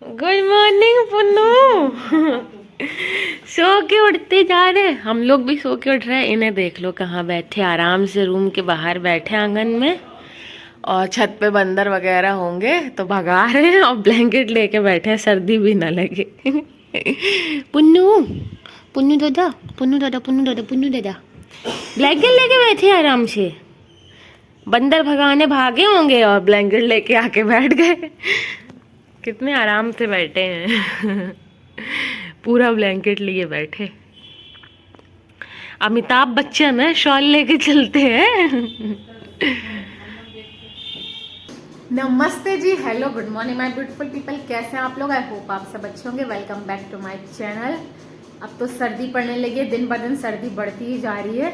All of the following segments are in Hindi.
Good morning Punnu. सो के उठते जा रहे, हम लोग भी सो के उठ रहे हैं। इन्हें देख लो कहाँ बैठे, आराम से रूम के बाहर बैठे आंगन में, और छत पे बंदर वगैरह होंगे तो भगा रहे हैं और ब्लैंकेट लेके बैठे हैं, सर्दी भी ना लगे। पुन्नू पुन्नू दादा, पुन्नू दादा, पुन्नू दादा, पुन्नू दादा, ब्लैंकेट लेके बैठे आराम से। बंदर भगाने भागे होंगे और ब्लैंकेट लेके आके बैठ गए। कितने आराम से बैठे हैं। पूरा ब्लैंकेट लिए बैठे। अमिताभ बच्चन है, शॉल लेके चलते हैं। नमस्ते जी, hello, good morning my beautiful people. कैसे हैं आप लोग? आई होप आप सब अच्छे होंगे। Welcome back to my channel. अब तो सर्दी पड़ने लगी है, दिन ब दिन सर्दी बढ़ती ही जा रही है।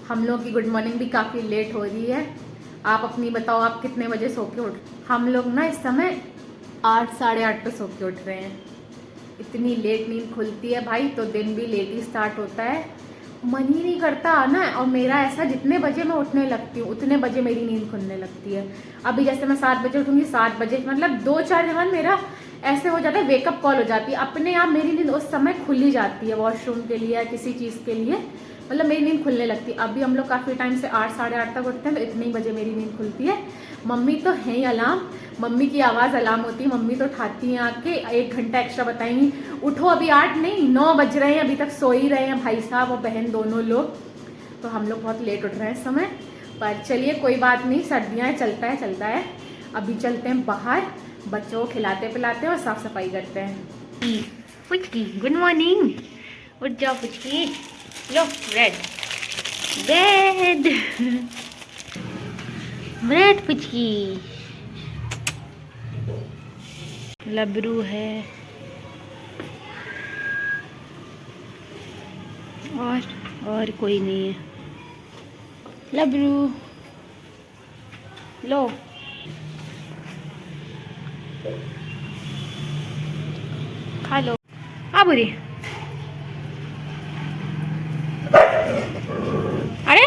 हम लोग की गुड मॉर्निंग भी काफ़ी लेट हो रही है। आप अपनी बताओ, आप कितने बजे सो के उठ? हम लोग ना इस समय 8 साढ़े 8 पे सो के उठ रहे हैं। इतनी लेट नींद खुलती है भाई, तो दिन भी लेट ही स्टार्ट होता है। मन ही नहीं करता ना। और मेरा ऐसा, जितने बजे मैं उठने लगती हूँ उतने बजे मेरी नींद खुलने लगती है। अभी जैसे मैं 7 बजे उठूंगी, 7 बजे मतलब 2-4 जगह मेरा ऐसे हो जाता है, वेकअप कॉल हो जाती है अपने आप। मेरी नींद उस समय खुल ही जाती है, वॉशरूम के लिए या किसी चीज़ के लिए, मतलब मेरी नींद खुलने लगती है। अभी हम लोग काफ़ी टाइम से 8 साढ़े 8 तक उठते हैं, तो इतने ही बजे मेरी नींद खुलती है। मम्मी तो है ही अलार्म, मम्मी की आवाज़ अलार्म होती है। मम्मी तो उठाती हैं आके, 1 घंटा एक्स्ट्रा बताएंगी, उठो अभी 8 नहीं 9 बज रहे हैं, अभी तक सो ही रहे हैं भाई साहब और बहन दोनों लोग। तो हम लोग बहुत लेट उठ रहे हैं इस समय, पर चलिए कोई बात नहीं, सर्दियाँ हैं, चलता है। अभी चलते हैं बाहर, बच्चों को खिलाते पिलाते हैं और साफ सफाई करते हैं। पुचकी गुड मॉर्निंग, उठ जाओ पुचकी, लो ब्रेड ब्रेड ब्रेड पुचकी। लबरू है और कोई नहीं है। लबरू लो, खा लो। आ बुरी, अरे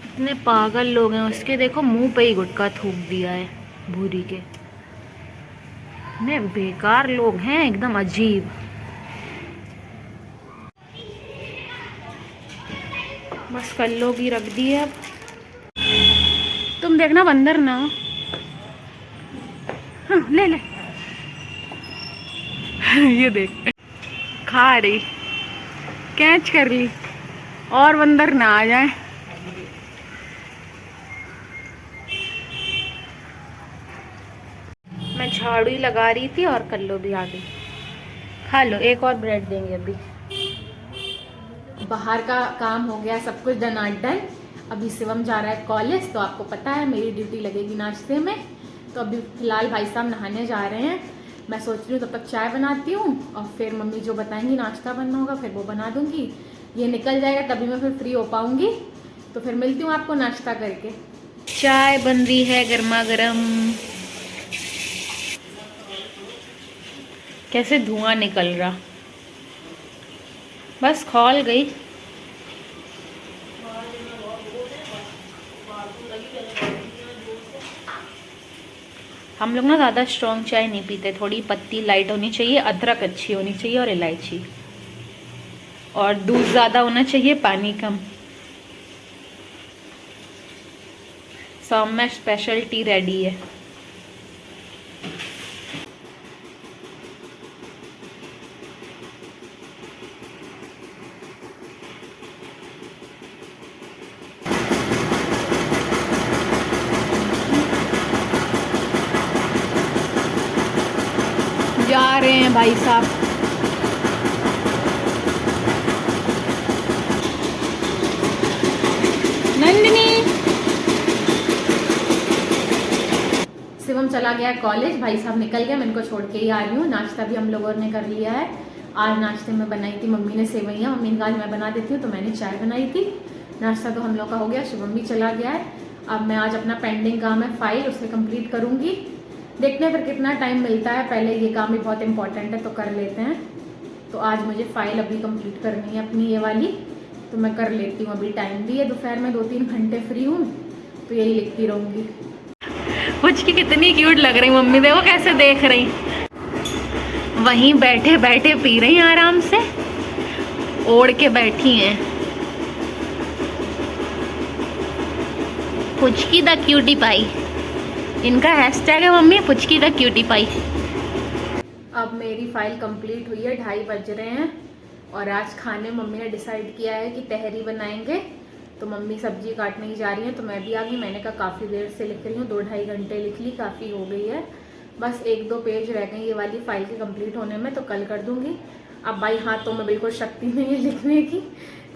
इतने पागल लोग हैं उसके, देखो मुंह पे ही गुटखा थूक दिया है भूरी के। इतने बेकार लोग हैं, एकदम अजीब। बस कल्लो की रख दी है। अब तुम देखना बंदर ना हो। हाँ, ले ले। ये देख, खा रही, कैच कर ली, और बंदर ना आ जाए। मैं झाड़ू ही लगा रही थी और कल्लो भी आ गई। खा लो, एक और ब्रेड देंगे अभी। बाहर का काम हो गया, सब कुछ डन। अभी शिवम जा रहा है कॉलेज, तो आपको पता है मेरी ड्यूटी लगेगी नाश्ते में। तो अभी फिलहाल भाई साहब नहाने जा रहे हैं। मैं सोच रही हूँ तब तक चाय बनाती हूँ, और फिर मम्मी जो बताएंगी नाश्ता बनना होगा फिर वो बना दूंगी। ये निकल जाएगा तभी मैं फिर फ्री हो पाऊंगी। तो फिर मिलती हूँ आपको नाश्ता करके। चाय बन रही है गर्मा गर्म। कैसे धुआं निकल रहा, बस खौल गई। हम लोग ना ज़्यादा स्ट्रॉन्ग चाय नहीं पीते, थोड़ी पत्ती लाइट होनी चाहिए, अदरक अच्छी होनी चाहिए और इलायची, और दूध ज़्यादा होना चाहिए, पानी कम। सौम्या स्पेशल टी रेडी है। जा रहे हैं भाई साहब। नंदिनी, शिवम चला गया कॉलेज, भाई साहब निकल गए, मैं इनको छोड़ के ही आ रही हूँ। नाश्ता भी हम लोगों ने कर लिया है। आज नाश्ते में बनाई थी मम्मी ने सेवैयाँ, मम्मी ने कहा मैं बना देती हूँ, तो मैंने चाय बनाई थी। नाश्ता तो हम लोग का हो गया, शिवम भी चला गया है। अब मैं आज अपना पेंडिंग काम है फाइल, उसे कंप्लीट करूँगी। देखते हैं फिर कितना टाइम मिलता है। पहले ये काम भी बहुत इंपॉर्टेंट है तो कर लेते हैं। तो आज मुझे फाइल अभी कंप्लीट करनी है अपनी ये वाली, तो मैं कर लेती हूँ। अभी टाइम भी है, दोपहर में 2-3 घंटे फ्री हूँ, तो यही लिखती रहूँगी। पुचकी कितनी क्यूट लग रही, मम्मी देखो कैसे देख रही, वहीं बैठे बैठे पी रही आराम से, ओढ़ के बैठी हैं। पुचकी द क्यूटी पाई, इनका हैशटैग है mummy, Puchki the cutie pie. अब मेरी फाइल कंप्लीट हुई है, 2:30 बज रहे हैं और आज खाने मम्मी ने डिसाइड किया है कि तहरी बनाएंगे। तो मम्मी सब्जी काटने ही जा रही हैं, तो मैं भी आ गई। मैंने कहा काफ़ी देर से लिख रही हूँ, 2-2.5 घंटे लिख ली, काफ़ी हो गई है। बस 1-2 पेज रह गए ये वाली फाइल के कंप्लीट होने में, तो कल कर दूंगी। अब भाई हाथों में बिल्कुल शक्ति नहीं है लिखने की,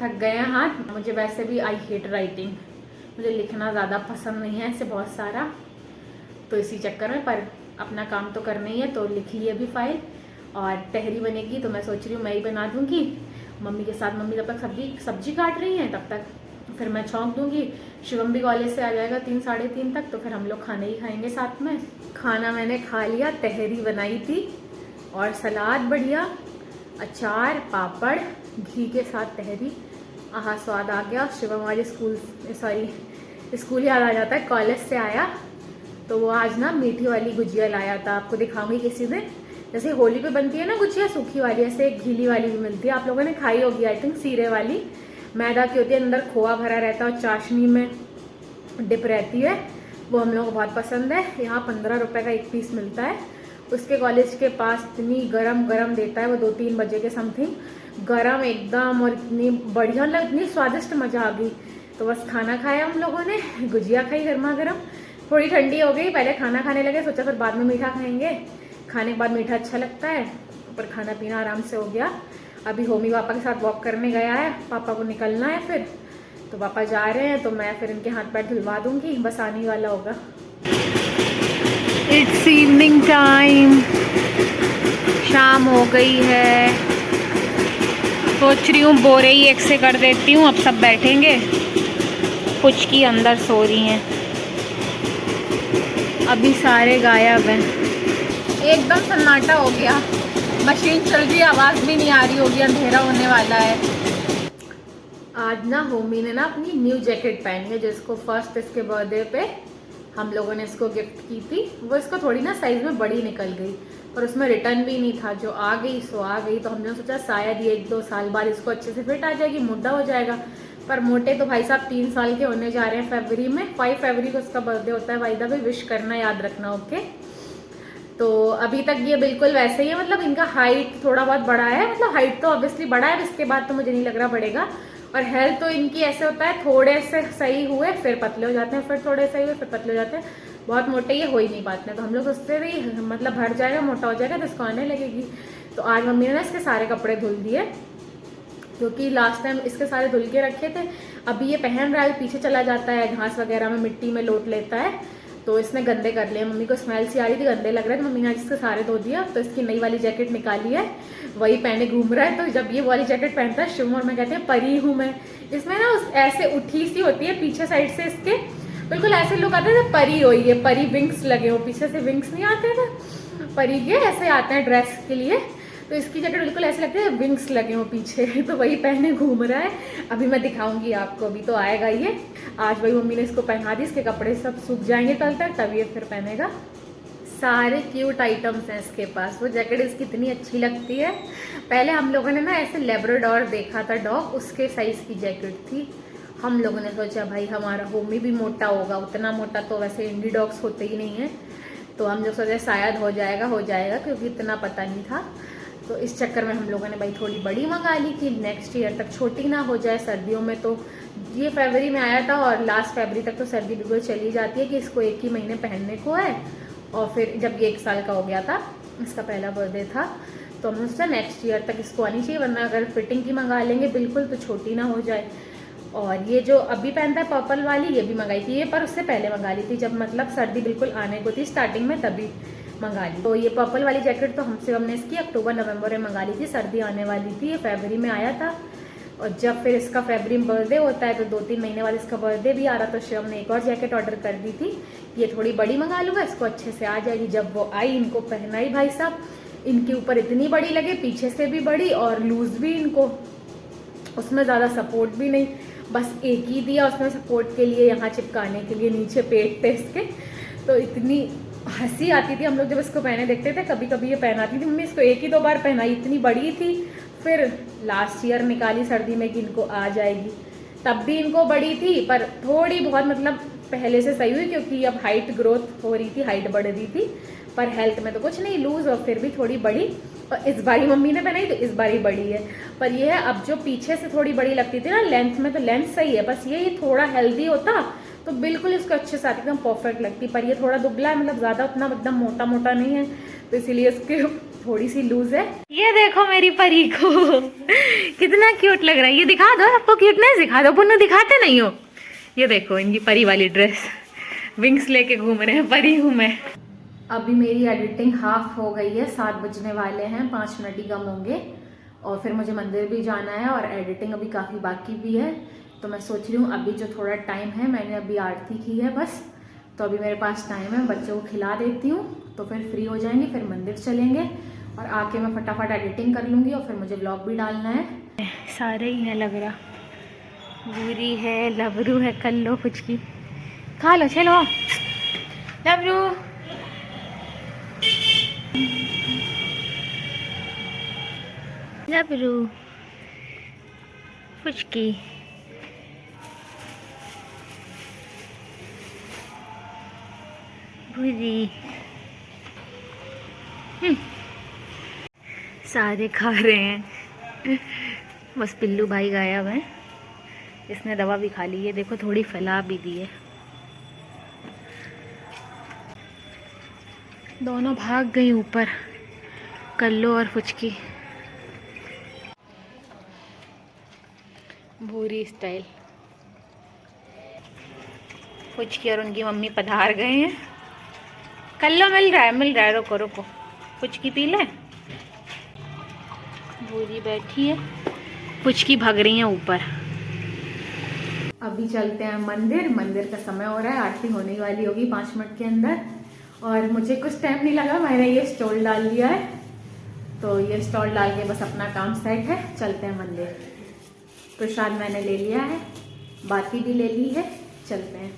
थक गए हैं हाथ। मुझे वैसे भी आई हेट राइटिंग, मुझे लिखना ज़्यादा पसंद नहीं है ऐसे बहुत सारा, तो इसी चक्कर में, पर अपना काम तो करना ही है, तो लिख ली अभी फाइल। और तहरी बनेगी तो मैं सोच रही हूँ मैं ही बना दूँगी मम्मी के साथ। मम्मी जब तक सब्जी काट रही हैं तब तक फिर मैं छौंक दूँगी। शिवम भी कॉलेज से आ जाएगा 3-3:30 तक, तो फिर हम लोग खाना ही खाएंगे साथ में। खाना मैंने खा लिया, तहरी बनाई थी और सलाद बढ़िया, अचार, पापड़, घी के साथ तहरी। आहा स्वाद आ गया। शिवम आज स्कूल याद आ जाता है, कॉलेज से आया तो वो आज ना मीठी वाली गुजिया लाया था, आपको दिखाऊंगी किसी दिन। जैसे होली पे बनती है ना गुजिया सूखी वाली, ऐसे घीली वाली भी मिलती है, आप लोगों ने खाई होगी आई थिंक, सीरे वाली, मैदा की होती है, अंदर खोआ भरा रहता है और चाशनी में डिप रहती है। वो हम लोगों को बहुत पसंद है। यहाँ 15 रुपये का 1 पीस मिलता है। उसके कॉलेज के पास इतनी गरम गरम देता है वो, 2-3 बजे के समथिंग, गरम एकदम, और इतनी बढ़िया लग, इतनी स्वादिष्ट, मज़ा आ गई। तो बस खाना खाया हम लोगों ने, गुजिया खाई गर्मा गर्म, थोड़ी ठंडी हो गई, पहले खाना खाने लगे, सोचा फिर बाद में मीठा खाएंगे, खाने के बाद मीठा अच्छा लगता है, पर खाना पीना आराम से हो गया। अभी होमी पापा के साथ वॉक करने गया है, पापा को निकलना है फिर, तो पापा जा रहे हैं, तो मैं फिर इनके हाथ पैर धुलवा दूंगी, बस आने वाला होगा। इट्स इवनिंग टाइम, शाम हो गई है, सोच रही हूँ बोरे ही एक से कर देती हूँ, अब सब बैठेंगे। पुचकी अंदर सो रही हैं, अभी सारे गायब हैं, एकदम सन्नाटा हो गया, मशीन चल रही है, आवाज़ भी नहीं आ रही होगी, अंधेरा होने वाला है। आज ना होमी ने ना अपनी न्यू जैकेट पहनी है, जिसको फर्स्ट इसके बर्थडे पे हम लोगों ने इसको गिफ्ट की थी। वो इसको थोड़ी ना साइज में बड़ी निकल गई, और उसमें रिटर्न भी नहीं था, जो आ गई सो आ गई। तो हमने सोचा शायद ये 1-2 साल बाद इसको अच्छे से फिट आ जाएगी, मोटा हो जाएगा। पर मोटे तो भाई साहब 3 साल के होने जा रहे हैं फरवरी में, 5 फरवरी को उसका बर्थडे होता है। भाई साहब विश करना याद रखना, ओके। तो अभी तक ये बिल्कुल वैसे ही है, मतलब इनका हाइट थोड़ा बहुत बड़ा है, मतलब हाइट तो ऑब्वियसली बड़ा है, इसके बाद तो मुझे नहीं लग रहा बढ़ेगा। और हेल्थ तो इनकी ऐसे होता है, थोड़े से सही हुए फिर पतले हो जाते हैं, फिर थोड़े सही हुए फिर पतले हो जाते हैं, बहुत मोटे ये हो ही नहीं पाते हैं। तो हम लोग सोचते भी मतलब भर जाएगा, मोटा हो जाएगा तो इसको आने लगेगी। तो आज मम्मी ने ना इसके सारे कपड़े धुल दिए, क्योंकि लास्ट टाइम इसके सारे धुल के रखे थे। अभी ये पहन रहा है, पीछे चला जाता है, घास वगैरह में मिट्टी में लोट लेता है, तो इसने गंदे कर लिए। मम्मी को स्मेल सी आ रही थी, गंदे लग रहे थे, मम्मी ने आज इसके सारे धो दिया। तो इसकी नई वाली जैकेट निकाली है, वही पहने घूम रहा है। तो जब ये वाली जैकेट पहनता है, शिव और मैं कहते हैं परी हूँ मैं। इसमें ना ऐसे उठी सी होती है पीछे साइड से, इसके बिल्कुल ऐसे लोग आते थे परी हुई है, परी विंग्स लगे हो, पीछे से विंग्स नहीं आते थे परी के, ऐसे आते हैं ड्रेस के लिए। तो इसकी जैकेट बिल्कुल ऐसे लगती है विंग्स लगे हो पीछे, तो वही पहने घूम रहा है। अभी मैं दिखाऊंगी आपको, अभी तो आएगा ये। आज वही मम्मी ने इसको पहना दी, इसके कपड़े सब सूख जाएंगे कल तक, तब ये फिर पहनेगा। सारे क्यूट आइटम्स हैं इसके पास। वो जैकेट इसकी इतनी अच्छी लगती है। पहले हम लोगों ने ना ऐसे लेब्राडोर देखा था डॉग, उसके साइज की जैकेट थी। हम लोगों ने सोचा भाई हमारा होमी भी मोटा होगा, उतना मोटा तो वैसे इंडी डॉग्स होते ही नहीं है, तो हम लोग सोचे शायद हो जाएगा, क्योंकि इतना पता नहीं था। तो इस चक्कर में हम लोगों ने भाई थोड़ी बड़ी मंगा ली कि नेक्स्ट ईयर तक छोटी ना हो जाए। सर्दियों में तो ये फरवरी में आया था, और लास्ट फरवरी तक तो सर्दी बिल्कुल चली जाती है कि इसको 1 ही महीने पहनने को है। और फिर जब ये 1 साल का हो गया था, इसका पहला बर्थडे था, तो हमने सोचा नेक्स्ट ईयर तक इसको आनी चाहिए, वरना अगर फिटिंग की मंगा लेंगे बिल्कुल तो छोटी ना हो जाए। और ये जो अभी पहनता है पर्पल वाली, ये भी मंगाई थी ये, पर उससे पहले मंगा ली थी, जब मतलब सर्दी बिल्कुल आने को थी स्टार्टिंग में, तभी मंगा ली। तो ये पर्पल वाली जैकेट तो हमने इसकी अक्टूबर-नवंबर में मंगा ली थी, सर्दी आने वाली थी, ये फरवरी में आया था। और जब फिर इसका फरवरी में बर्थडे होता है, तो 2-3 महीने बाद इसका बर्थडे भी आ रहा, तो शिवम ने एक और जैकेट ऑर्डर कर दी थी, ये थोड़ी बड़ी मंगा लूँगा, इसको अच्छे से आ जाएगी। जब वो आई, इनको पहनाई भाई साहब, इनके ऊपर इतनी बड़ी लगे, पीछे से भी बड़ी और लूज भी, इनको उसमें ज़्यादा सपोर्ट भी नहीं, बस एक ही दिया उसमें सपोर्ट के लिए, यहाँ चिपकाने के लिए नीचे पेट पे इसके। तो इतनी हंसी आती थी, हम लोग जब इसको पहने देखते थे। कभी कभी ये पहनाती थी मम्मी इसको, एक ही 2 बार पहनाई, इतनी बड़ी थी। फिर लास्ट ईयर निकाली सर्दी में कि इनको आ जाएगी, तब भी इनको बड़ी थी, पर थोड़ी बहुत मतलब पहले से सही हुई, क्योंकि अब हाइट ग्रोथ हो रही थी, हाइट बढ़ रही थी। पर हेल्थ में तो कुछ नहीं, लूज और फिर भी थोड़ी बड़ी। और इस बारी मम्मी ने पहनाई तो इस बारी बड़ी है। पर ये है, अब जो पीछे से थोड़ी बड़ी लगती थी ना लेंथ में, तो लेंथ सही है, बस ये थोड़ा हेल्दी होता तो बिल्कुल इसको अच्छे से आती, एकदम परफेक्ट लगती। पर ये थोड़ा दुबला है, मतलब ज़्यादा उतना एकदम मोटा मोटा नहीं है, तो इसीलिए इसकी थोड़ी सी लूज है। ये देखो मेरी परी को कितना क्यूट लग रहा है। ये दिखा दो, आपको क्यूटनेस दिखा दो, पुन्नू दिखाते नहीं हो। ये देखो इनकी परी वाली ड्रेस, विंग्स लेके घूम रहे हैं, परी हूँ मैं। अभी मेरी एडिटिंग हाफ हो गई है, 7 बजने वाले हैं, 5 मिनट ही कम होंगे, और फिर मुझे मंदिर भी जाना है और एडिटिंग अभी काफ़ी बाकी भी है। तो मैं सोच रही हूँ अभी जो थोड़ा टाइम है, मैंने अभी आरती की है बस, तो अभी मेरे पास टाइम है, बच्चों को खिला देती हूँ, तो फिर फ्री हो जाएंगे, फिर मंदिर चलेंगे और आके मैं फटाफट एडिटिंग कर लूँगी, और फिर मुझे व्लॉग भी डालना है। सारे ही है लग रहा, बूरी है, लबरू है, कल्लो फुचकी, खा लो, चलो लबरू। लबरू फुचकी, भूरी, सारे खा रहे हैं, बस पिल्लू भाई गायब है, इसने दवा भी खा ली है, देखो थोड़ी फैला भी दी है। दोनों भाग गई ऊपर, कल्लो और फुचकी। भूरी स्टाइल, फुचकी और उनकी मम्मी पधार गए हैं। कल्लो मिल रहा है, रुको रुको, फुचकी पी ले। भूरी बैठी है, फुचकी भाग रही है ऊपर। अभी चलते हैं मंदिर, मंदिर का समय हो रहा है, आरती होने वाली होगी 5 मिनट के अंदर, और मुझे कुछ टाइम नहीं लगा, मैंने ये स्टॉल डाल दिया है, तो ये स्टॉल डाल के बस अपना काम सेट है। चलते हैं मंदिर, प्रसाद मैंने ले लिया है, बाती भी ले ली है, चलते हैं।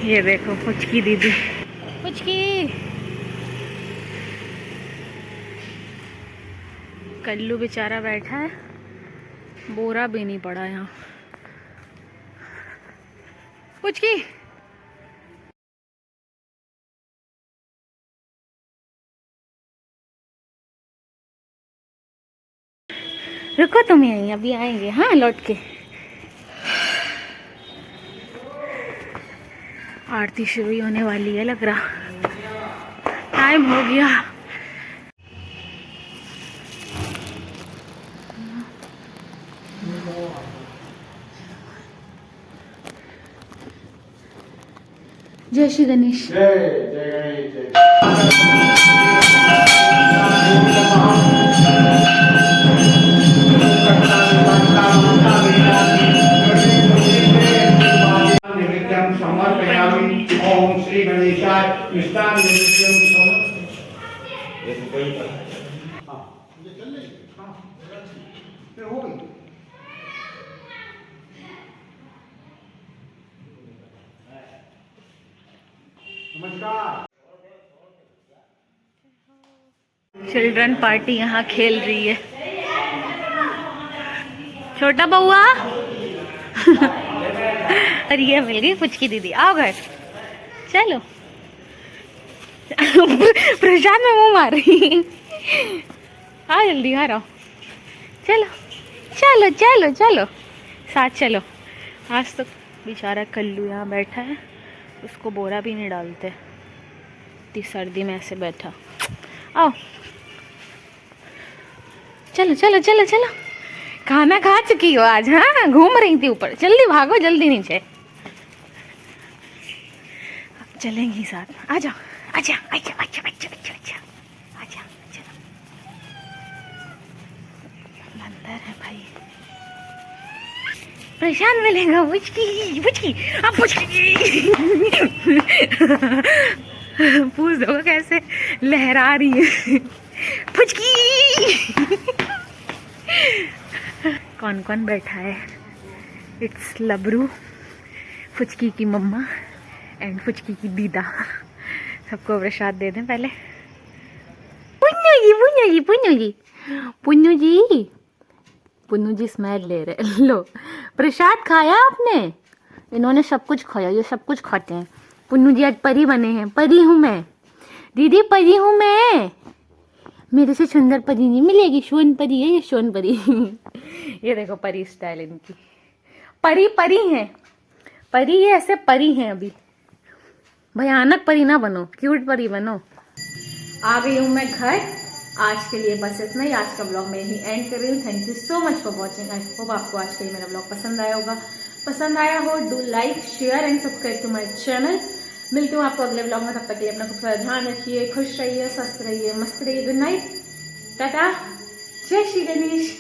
ये देखो फुचकी दीदी, फुचकी, कल्लू बेचारा बैठा है, बोरा भी नहीं पड़ा यहाँ। फुचकी रुको, तुम यहीं, अभी आएंगे, हाँ लौट के। आरती शुरू ही होने वाली है लग रहा, टाइम हो गया। जय श्री गणेश। जय जय गणेश। ओम श्री गणेशाय मिष्टान चिल्ड्रन पार्टी यहाँ खेल रही है। छोटा बउआ और ये मिल गई फुचकी दीदी, आओ घर चलो। प्रसाद में मुंह मार रही, आ जल्दी आ रहा, चलो चलो चलो चलो साथ चलो। आज तो बेचारा कल्लू यहाँ बैठा है, उसको बोरा भी नहीं डालते, इतनी सर्दी में ऐसे बैठा। आओ चलो चलो चलो चलो, खाना खा चुकी हो आज, हाँ घूम रही थी ऊपर, जल्दी भागो जल्दी नीचे, चलेंगी साथ, आ जाओ आजा आजा आजा आजा आजा आजा आजा, चलो अंदर है भाई, प्रशांत मिलेगा, पुचकी पुचकी अब पुचकी पूछ दो कैसे लहरा रही है पुचकी। कौन कौन बैठा है। इट्स लबरू, फुचकी की मम्मा एंड फुचकी की दीदा। सबको प्रसाद दे दें पहले। पुन्नू जी पुन्नू जी पुन्नू जी पुन्नू जी पुन्नू जी स्मेल ले रहे। लो प्रसाद खाया आपने? इन्होंने सब कुछ खाया, ये सब कुछ खाते हैं। पुन्नू जी आज परी बने हैं। परी हूँ मैं दीदी, परी हूँ मैं। मेरे से सुंदर परी नहीं मिलेगी, सोन परी है ये, सोन परी। ये देखो परी स्टाइल इनकी। परी परी है, परी ये ऐसे परी हैं। अभी भयानक परी ना बनो, क्यूट परी बनो। आ गई हूँ मैं घर। आज के लिए बस इतना ही। आज का ब्लॉग मैं ही एंड कर रही हूँ। Thank you so much for watching. I hope आपको आज का ये मेरा ब्लॉग पसंद आया होगा। पसंद आया हो do like share and subscribe to my channel. मिलती हूँ आपको अगले ब्लॉग में। तब तक के लिए अपना खूब सारा ध्यान रखिए, खुश रहिए, स्वस्थ रहिए, मस्त रहिए। गुड नाइट, टाटा, जय श्री गणेश।